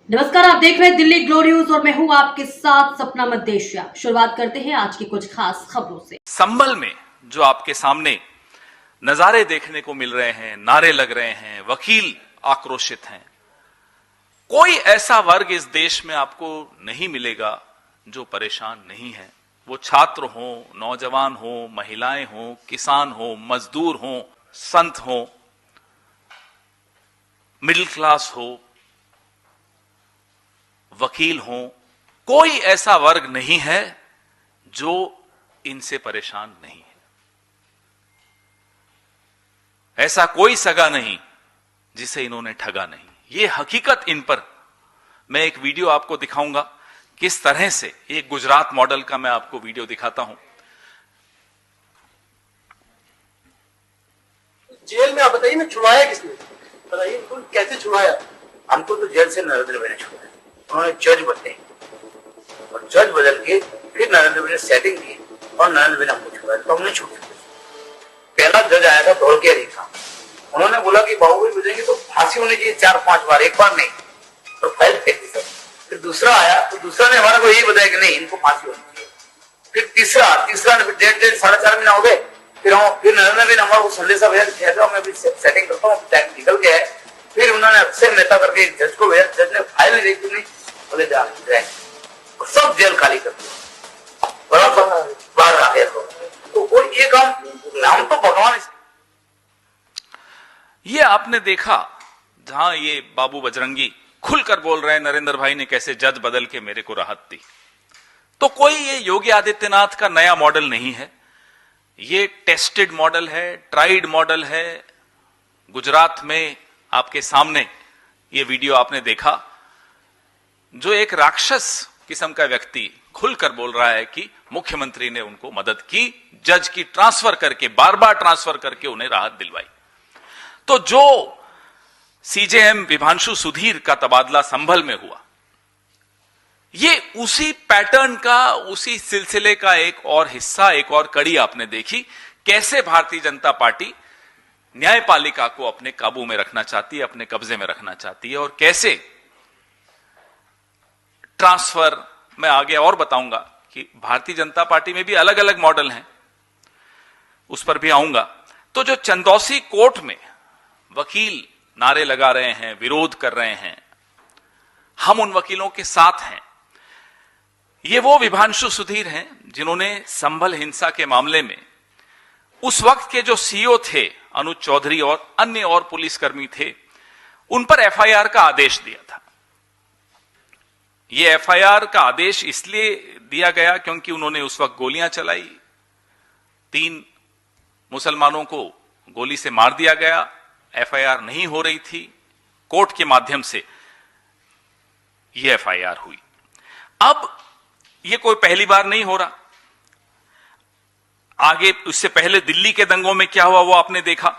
नमस्कार, आप देख रहे हैं दिल्ली ग्लो न्यूज और मैं हूं आपके साथ सपना मदेशिया। शुरुआत करते हैं आज की कुछ खास खबरों से। संभल में जो आपके सामने नजारे देखने को मिल रहे हैं, नारे लग रहे हैं, वकील आक्रोशित हैं। कोई ऐसा वर्ग इस देश में आपको नहीं मिलेगा जो परेशान नहीं है। वो छात्र हो, नौजवान हो, महिलाएं हो, किसान हो, मजदूर हो, संत हो, मिडिल क्लास हो, वकील हो, कोई ऐसा वर्ग नहीं है जो इनसे परेशान नहीं है। ऐसा कोई सगा नहीं जिसे इन्होंने ठगा नहीं। ये हकीकत इन पर मैं एक वीडियो आपको दिखाऊंगा, किस तरह से एक गुजरात मॉडल का मैं आपको वीडियो दिखाता हूं। जेल में आप बताइए ना, छुड़वाया किसने? बताइए तो कैसे छुड़वाया? हमको तो जेल से नरेंद्र भाई ने छुड़ाया। उन्होंने जज बदले और जज बदल के फिर नरेंद्र भाई ने सेटिंग की और नरेंद्र भाई ने हमको छुड़ाया, तो हमने छूट। पहला जज आया था दौड़ के रेखा, उन्होंने बोला कि बाहुबली बजेंगे तो फांसी होनी चाहिए 4-5 बार, एक बार नहीं, तो फाइल फेंक दी सब। फिर दूसरा आया तो दूसरा ने हमारे को यही बताया कि नहीं, इनको फांसी होनी चाहिए। फिर तीसरा ने फिर 1.5-4.5 महीना हो गए। फिर नरेंद्र भाई ने हमारे को संदेशा भेजा, मैं अभी सेटिंग करता हूँ, टाइम निकल गया है। फिर उन्होंने अक्षय मेहता करके जज को भेजा, जज ने फाइल नहीं देखी, नहीं बोले जा सब जेल खाली कर दिया, बाहर आ गया। तो कोई ये काम तो भगवान। ये आपने देखा जहां ये बाबू बजरंगी खुलकर बोल रहे हैं नरेंद्र भाई ने कैसे जज बदल के मेरे को राहत दी। तो कोई ये योगी आदित्यनाथ का नया मॉडल नहीं है, ये टेस्टेड मॉडल है, ट्राइड मॉडल है। गुजरात में आपके सामने ये वीडियो आपने देखा, जो एक राक्षस किस्म का व्यक्ति खुलकर बोल रहा है कि मुख्यमंत्री ने उनको मदद की, जज की ट्रांसफर करके, बार बार ट्रांसफर करके उन्हें राहत दिलवाई। तो जो सीजेएम विभांशु सुधीर का तबादला संभल में हुआ, ये उसी पैटर्न का, उसी सिलसिले का एक और हिस्सा, एक और कड़ी आपने देखी। कैसे भारतीय जनता पार्टी न्यायपालिका को अपने काबू में रखना चाहती है, अपने कब्जे में रखना चाहती है, और कैसे ट्रांसफर। मैं आगे और बताऊंगा कि भारतीय जनता पार्टी में भी अलग अलग मॉडल हैं, उस पर भी आऊंगा। तो जो चंदौसी कोर्ट में वकील नारे लगा रहे हैं, विरोध कर रहे हैं, हम उन वकीलों के साथ हैं। ये वो विभांशु सुधीर हैं जिन्होंने संभल हिंसा के मामले में उस वक्त के जो सीईओ थे अनुज चौधरी और अन्य और पुलिसकर्मी थे, उन पर एफआईआर का आदेश दिया था। यह एफआईआर का आदेश इसलिए दिया गया क्योंकि उन्होंने उस वक्त गोलियां चलाई, 3 मुसलमानों को गोली से मार दिया गया। एफआईआर नहीं हो रही थी, कोर्ट के माध्यम से यह एफआईआर हुई। अब यह कोई पहली बार नहीं हो रहा। आगे उससे पहले दिल्ली के दंगों में क्या हुआ वो आपने देखा।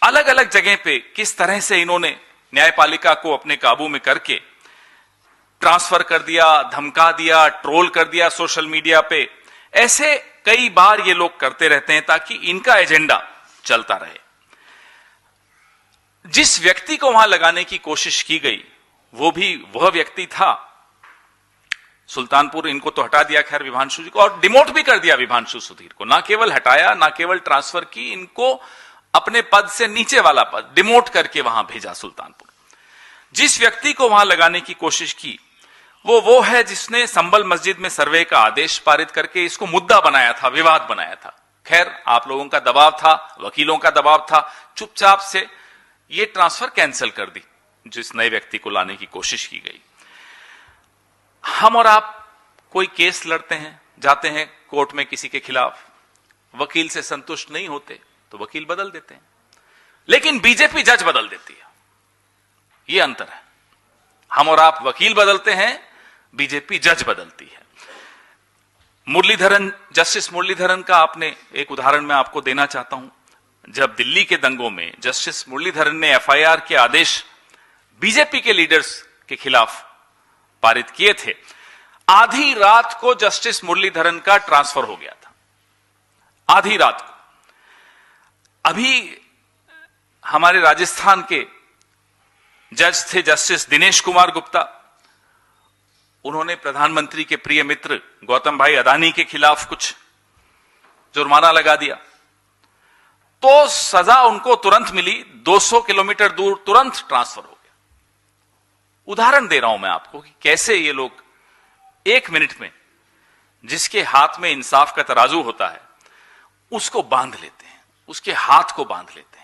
अलग अलग जगह पे किस तरह से इन्होंने न्यायपालिका को अपने काबू में करके ट्रांसफर कर दिया, धमका दिया, ट्रोल कर दिया सोशल मीडिया पे। ऐसे कई बार ये लोग करते रहते हैं ताकि इनका एजेंडा चलता रहे। जिस व्यक्ति को वहां लगाने की कोशिश की गई वो भी वह व्यक्ति था सुल्तानपुर। इनको तो हटा दिया खैर विभांशु जी को, और डिमोट भी कर दिया विभांशु सुधीर को। ना केवल हटाया, ना केवल ट्रांसफर की, इनको अपने पद से नीचे वाला पद डिमोट करके वहां भेजा सुल्तानपुर। जिस व्यक्ति को वहां लगाने की कोशिश की वो है जिसने संभल मस्जिद में सर्वे का आदेश पारित करके इसको मुद्दा बनाया था, विवाद बनाया था। खैर आप लोगों का दबाव था, वकीलों का दबाव था, चुपचाप से ये ट्रांसफर कैंसिल कर दी जिस नए व्यक्ति को लाने की कोशिश की गई। हम और आप कोई केस लड़ते हैं, जाते हैं कोर्ट में किसी के खिलाफ, वकील से संतुष्ट नहीं होते तो वकील बदल देते हैं, लेकिन बीजेपी जज बदल देती है। यह अंतर है। हम और आप वकील बदलते हैं, बीजेपी जज बदलती है। मुरलीधरन, जस्टिस मुरलीधरन का आपने एक उदाहरण मैं आपको देना चाहता हूं। जब दिल्ली के दंगों में जस्टिस मुरलीधरन ने एफआईआर के आदेश बीजेपी के लीडर्स के खिलाफ पारित किए थे, आधी रात को जस्टिस मुरलीधरन का ट्रांसफर हो गया था। आधी रात को। अभी हमारे राजस्थान के जज थे जस्टिस दिनेश कुमार गुप्ता। उन्होंने प्रधानमंत्री के प्रिय मित्र गौतम भाई अदानी के खिलाफ कुछ जुर्माना लगा दिया, तो सजा उनको तुरंत मिली, 200 किलोमीटर दूर तुरंत ट्रांसफर हो गया। उदाहरण दे रहा हूं मैं आपको कि कैसे ये लोग 1 मिनट में जिसके हाथ में इंसाफ का तराजू होता है उसको बांध लेते हैं, उसके हाथ को बांध लेते हैं।